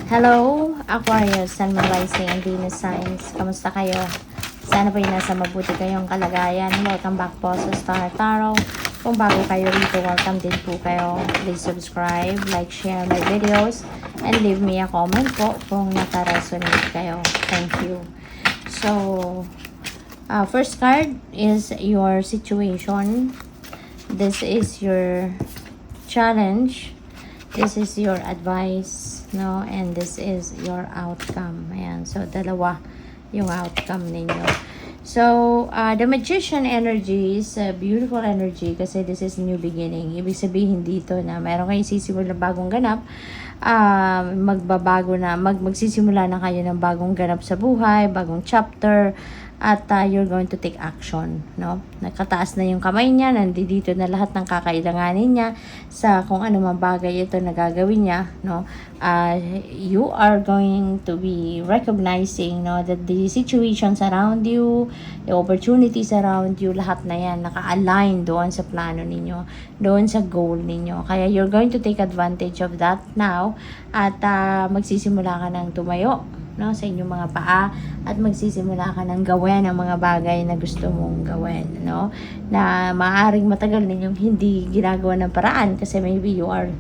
Hello, Aquarius, Sun, Moon, Rising, and Venus signs. Kamusta kayo? Sana po nasa mabuti kayong kalagayan. Welcome back po sa Star Tarot. Kung bago kayo rito, welcome din po kayo. Please subscribe, like, share my videos, and leave me a comment po kung naka-resonate kayo. Thank you. So, first card is your situation. This is your challenge. This is your advice, no? And this is your outcome. Ayan. So, dalawa yung outcome ninyo. So, the Magician energy is a beautiful energy kasi this is new beginning. Ibig sabihin dito na mayroon kayong sisimula bagong ganap. Magbabago na, magsisimula na kayo ng bagong ganap sa buhay, bagong chapter. At you're going to take action, no? Nakataas na yung kamay niya, nandito na lahat ng kakailanganin niya sa kung ano mang bagay ito na gagawin niya, no? You are going to be recognizing, no, that the situations around you, the opportunities around you, lahat na yan naka-align doon sa plano ninyo, doon sa goal ninyo. Kaya you're going to take advantage of that now at magsisimula ka ng tumayo, no, sa inyong mga paa at magsisimula ka ng gawin ang mga bagay na gusto mong gawin, no, na maaaring matagal ninyong hindi ginagawa ng paraan kasi maybe you are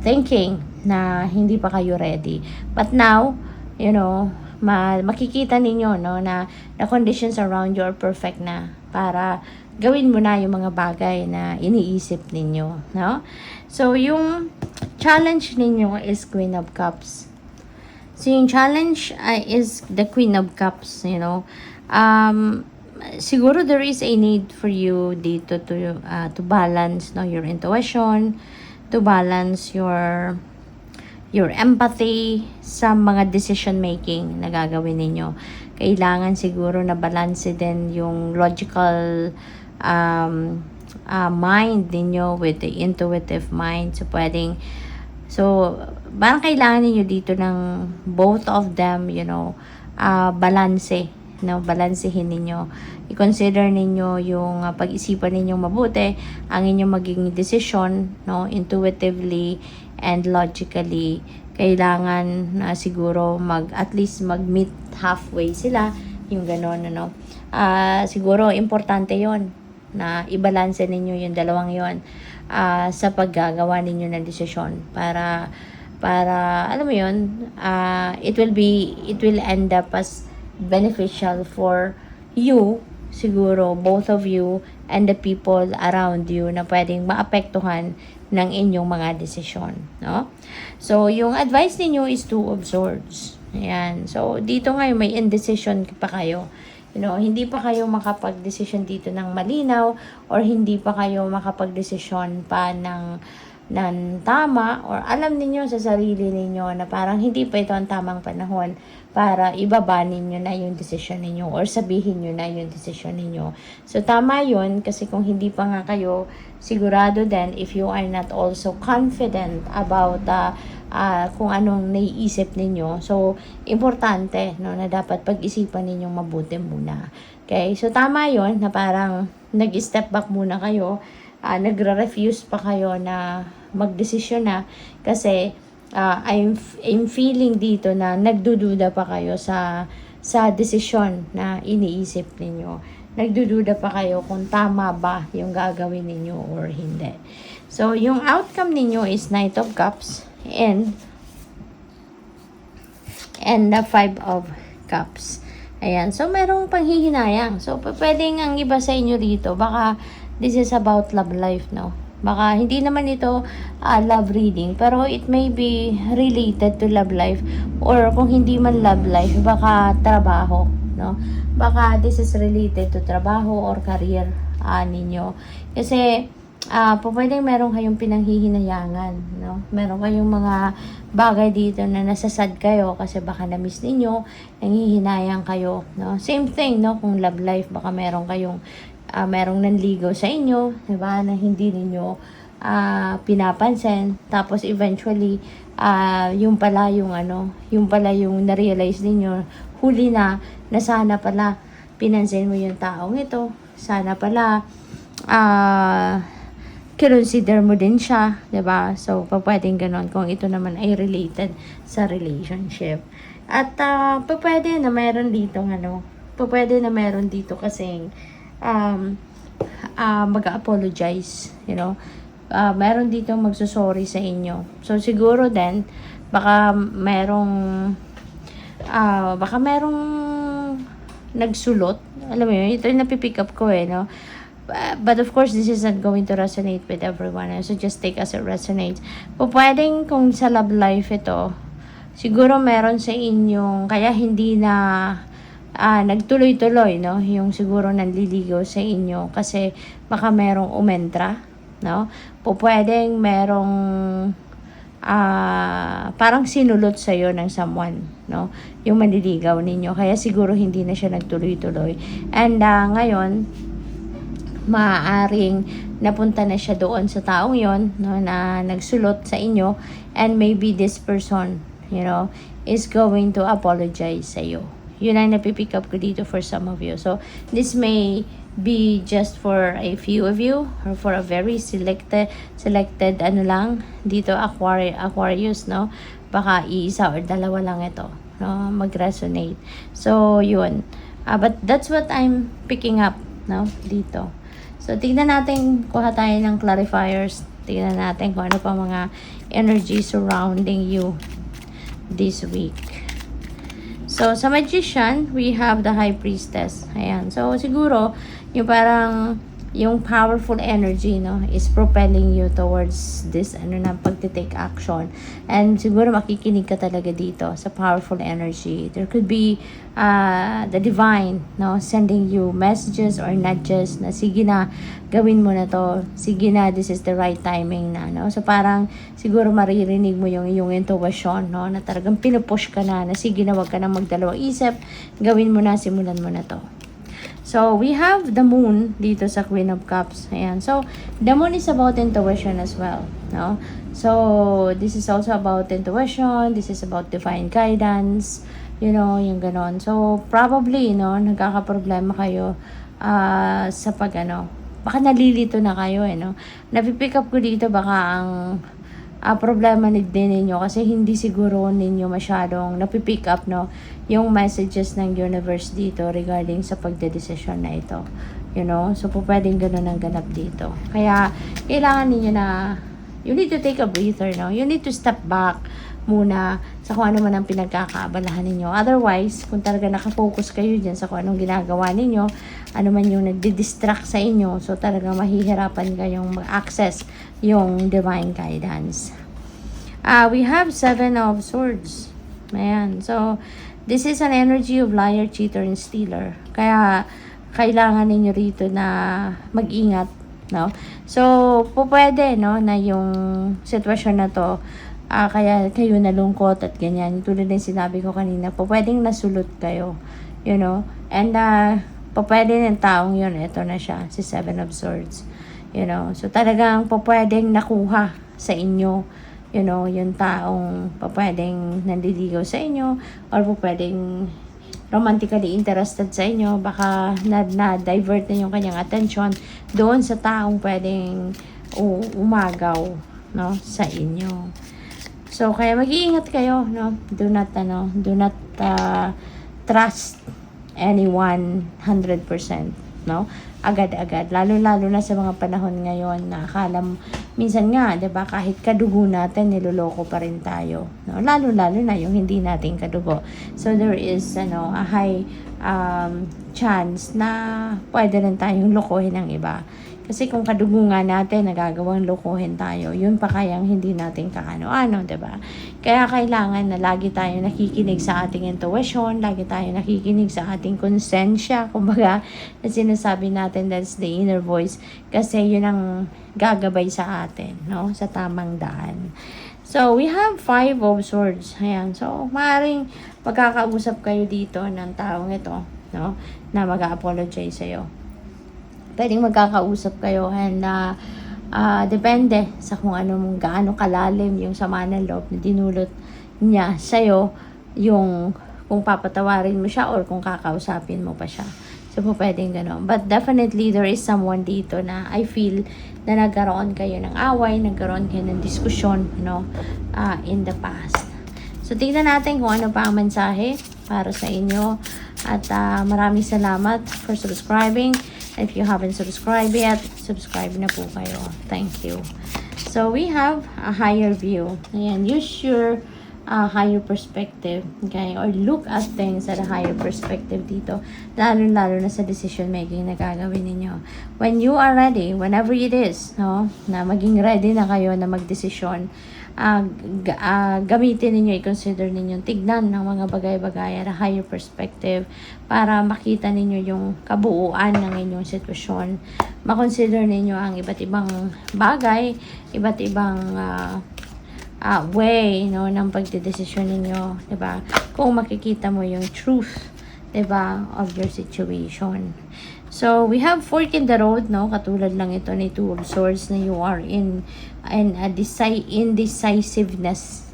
thinking na hindi pa kayo ready, but now, you know, makikita ninyo, no, na the conditions around you are perfect na para gawin mo na yung mga bagay na iniisip ninyo, no. So yung challenge ninyo is Queen of Cups. So, yung challenge is the Queen of Cups, you know. Siguro there is a need for you dito to balance, no, your intuition, to balance your empathy sa mga decision making na gagawin ninyo. Kailangan siguro na balance din yung logical mind ninyo with the intuitive mind. So, parang kailangan niyo dito ng both of them, you know, balanse, no, balansehin ninyo. I-consider ninyo yung pag-isipan ninyong mabuti, ang inyong magiging decision, no, intuitively and logically. Kailangan na siguro at least mag-meet halfway sila, yung gano'n, ano. Siguro, importante yon na i-balance ninyo yung dalawang yon sa paggagawa ninyo ng desisyon para alam mo yun, it will end up as beneficial for you, siguro both of you and the people around you na pwedeng maapektuhan ng inyong mga desisyon, no? So yung advice ninyo is two of swords. Ayan. So dito ngayon may indecision pa kayo. You know, hindi pa kayo makapag-desisyon dito ng malinaw or hindi pa kayo makapag-desisyon pa ng tama or alam niyo sa sarili niyo na parang hindi pa ito ang tamang panahon para ibaba ninyo na yung desisyon niyo or sabihin niyo na yung desisyon niyo. So, tama yun kasi kung hindi pa nga kayo sigurado din, if you are not also confident about kung anong naiisip ninyo. So, importante, no, na dapat pag-isipan ninyong mabuti muna. Okay? So, tama yon na parang nag-step back muna kayo, nagre-refuse pa kayo na magdesisyon na kasi I'm feeling dito na nagdududa pa kayo sa desisyon na iniisip ninyo. Nagdududa pa kayo kung tama ba yung gagawin ninyo or hindi. So, yung outcome ninyo is Knight of Cups and the Five of Cups. Ayan. So, merong panghihinayang. So, pwedeng ang iba sa inyo rito, baka this is about love life, no? Baka hindi naman ito love reading, pero it may be related to love life or kung hindi man love life, baka trabaho, no? Baka this is related to trabaho or career ninyo. Kasi pwedeng meron kayong pinanghihinayangan, no? Meron kayong mga bagay dito na nasasad kayo kasi baka na-miss ninyo, nanghihinayang kayo, no? Same thing, no? Kung love life, baka meron kayong merong nanligaw sa inyo, diba, na hindi ninyo pinapansin. Tapos eventually, yung pala yung na-realize ninyo, huli na sana pala pinansin mo yung taong ito. Sana pala consider mo din siya, 'di ba? So, pwedeng ganon kung ito naman ay related sa relationship. At pwede na meron dito pwede na meron dito kasing mag-apologize, you know. Meron dito magsusorry sa inyo. So, siguro din, baka merong nagsulot. Alam mo yun, ito yung napipick up ko no. But of course, this isn't going to resonate with everyone. So, just take as it resonates. Pwedeng kung sa love life ito, siguro meron sa inyong, kaya hindi na nagtuloy-tuloy, no? Yung siguro nanliligaw sa inyo kasi baka merong umentra, no? Pwedeng merong parang sinulot sa iyo ng someone, no? Yung manliligaw ninyo. Kaya siguro hindi na siya nagtuloy-tuloy. And ngayon, maaaring napunta na siya doon sa taong yon, no, na nagsulot sa inyo, and maybe this person, you know, is going to apologize sa iyo. Yun ang napipick up ko dito for some of you. So, this may be just for a few of you or for a very selected lang dito, Aquarius, no? Baka iisa or dalawa lang ito, no, mag-resonate. So, yun. But that's what I'm picking up, no, dito. So, tignan natin, kuha tayo ng clarifiers. Tignan natin kung ano pa mga energy surrounding you this week. So, sa Magician, we have the High Priestess. Ayan. So, siguro, yung parang, yung powerful energy, no, is propelling you towards this, pagtitake action. And siguro makikinig ka talaga dito sa powerful energy. There could be the divine, no, sending you messages or nudges na sige na, gawin mo na to. Sige na, this is the right timing na, no. So parang siguro maririnig mo yung iyong intuition, no, na talagang pinupush ka na sige na, wag ka na magdalawang isip, gawin mo na, simulan mo na to. So, we have the moon dito sa Queen of Cups. Ayan. So, the moon is about intuition as well, no? So, this is also about intuition. This is about divine guidance. You know, yung ganon. So, probably, no, nagkakaproblema kayo sa baka nalilito na kayo, no? Napipick up ko dito, baka ang problema din ninyo kasi hindi siguro ninyo masyadong napipick up, no, yung messages ng universe dito regarding sa pagdedesisyon na ito, you know. So pwedeng ganun ang ganap dito, kaya kailangan ninyo na you need to take a breather, no. You need to step back muna sa kung ano man ang pinagkakaabalahan ninyo. Otherwise, kung talaga nakafocus kayo dyan sa kung anong ginagawa ninyo, ano man yung nagdi-distract sa inyo, so talaga mahihirapan kayong mag-access yung divine guidance. We have 7 of Swords. Ayan. So, this is an energy of liar, cheater, and stealer. Kaya, kailangan ninyo rito na mag-ingat, no? So, pwede, no, na yung sitwasyon na to, kaya kayo nalungkot at ganyan. Tulad ng sinabi ko kanina, pwedeng nasulot kayo, you know. And, pwede ng taong yun, ito na siya, si 7 of Swords, you know. So, talagang pwedeng nakuha sa inyo, you know, yung taong pwedeng nandiligaw sa inyo, or pwedeng romantically interested sa inyo, baka na-divert na yung kanyang attention doon sa taong pwedeng umagaw, no, sa inyo. So, kaya mag-iingat kayo, no? Do not trust anyone 100%, no? Agad-agad. Lalo-lalo na sa mga panahon ngayon na akala minsan nga, 'di ba, kahit kadugo natin, niloloko pa rin tayo, no? Lalo-lalo na yung hindi nating kadugo. So, there is, a high chance na pwede rin tayong lokohin ng iba. Kasi kung kadugo nga natin, nagagawang lokohin tayo, yun pa kayang hindi natin kaano-ano, diba? Kaya kailangan na lagi tayo nakikinig sa ating intuition, lagi tayo nakikinig sa ating konsensya, kumbaga, na sinasabi natin, that's the inner voice, kasi yun ang gagabay sa atin, no? Sa tamang daan. So, we have 5 of Swords. Ayan. So, maaaring magkakausap kayo dito ng taong ito, no? Na mag-apologize sa'yo. Pwedeng magkakausap kayo, and depende sa kung gaano kalalim yung sama ng loob na dinulot niya sa'yo, yung kung papatawarin mo siya or kung kakausapin mo pa siya. So, pwedeng gano'n. But definitely, there is someone dito na I feel na nagkaroon kayo ng away, nagkaroon kayo ng diskusyon, in the past. So, tingnan natin kung ano pa ang mensahe para sa inyo. At maraming salamat for subscribing. If you haven't subscribed yet, subscribe na po kayo. Thank you. So, we have a higher view. Ayan, use your higher perspective, okay? Or look at things at a higher perspective dito. Lalo-lalo na sa decision making na gagawin ninyo. When you are ready, whenever it is, na maging ready na kayo na magdesisyon, gamitin ninyo, i-consider ninyo, tignan ng mga bagay-bagay at a higher perspective para makita ninyo yung kabuuan ng inyong sitwasyon. Makonsider ninyo ang iba't ibang bagay, iba't ibang way ng pagdedesisyon ninyo, 'di ba? Kung makikita mo yung truth, 'di ba, of your situation. So, we have fork in the road, katulad lang ito ni Two of Swords na you are in indecisiveness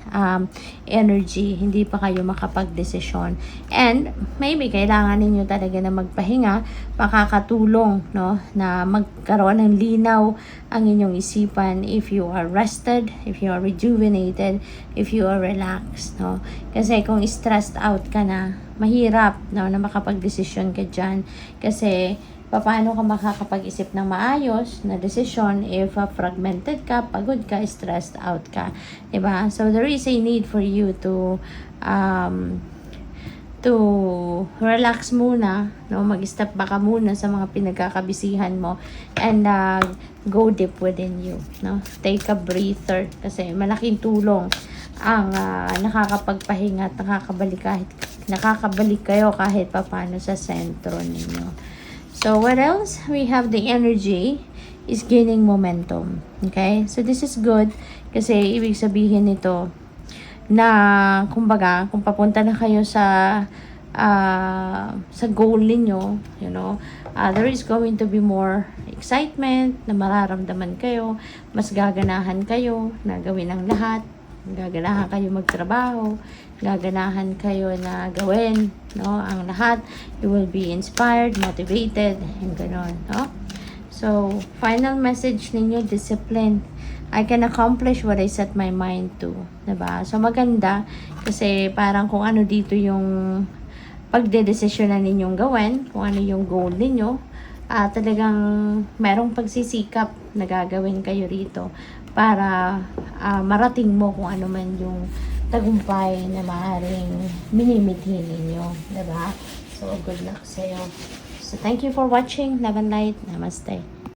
energy, hindi pa kayo makapag-desisyon. And maybe kailangan ninyo talaga na magpahinga, makakatulong na magkaroon ng linaw ang inyong isipan if you are rested, if you are rejuvenated, if you are relaxed, Kasi kung stressed out ka na, mahirap na makapag-desisyon ka dyan kasi paano ka makakapag-isip ng maayos na desisyon if fragmented ka, pagod ka, stressed out ka, diba? So there is a need for you to relax muna, mag-step back ka muna sa mga pinagkakabisihan mo and go deep within you, Take a breather kasi malaking tulong ang nakakapagpahinga at nakakabalik kayo kahit paano sa sentro ninyo. So, what else? We have the energy is gaining momentum. Okay? So, this is good kasi ibig sabihin nito na, kumbaga, kung papunta na kayo sa goal ninyo, there is going to be more excitement na mararamdaman kayo, mas gaganahan kayo na gawin ang lahat, gaganahan kayo magtrabaho, gaganahan kayo na gawin ang lahat. You will be inspired, motivated, and gano'n. So, final message ninyo, discipline. I can accomplish what I set my mind to. Diba? So, maganda kasi parang kung ano dito yung pagdedesisyon na ninyong gawin, kung ano yung goal ninyo, talagang merong pagsisikap na gagawin kayo rito para marating mo kung ano man yung tagumpay na maaaring minimithi ninyo, diba? So, good luck sa'yo. So, thank you for watching. Love and light. Namaste.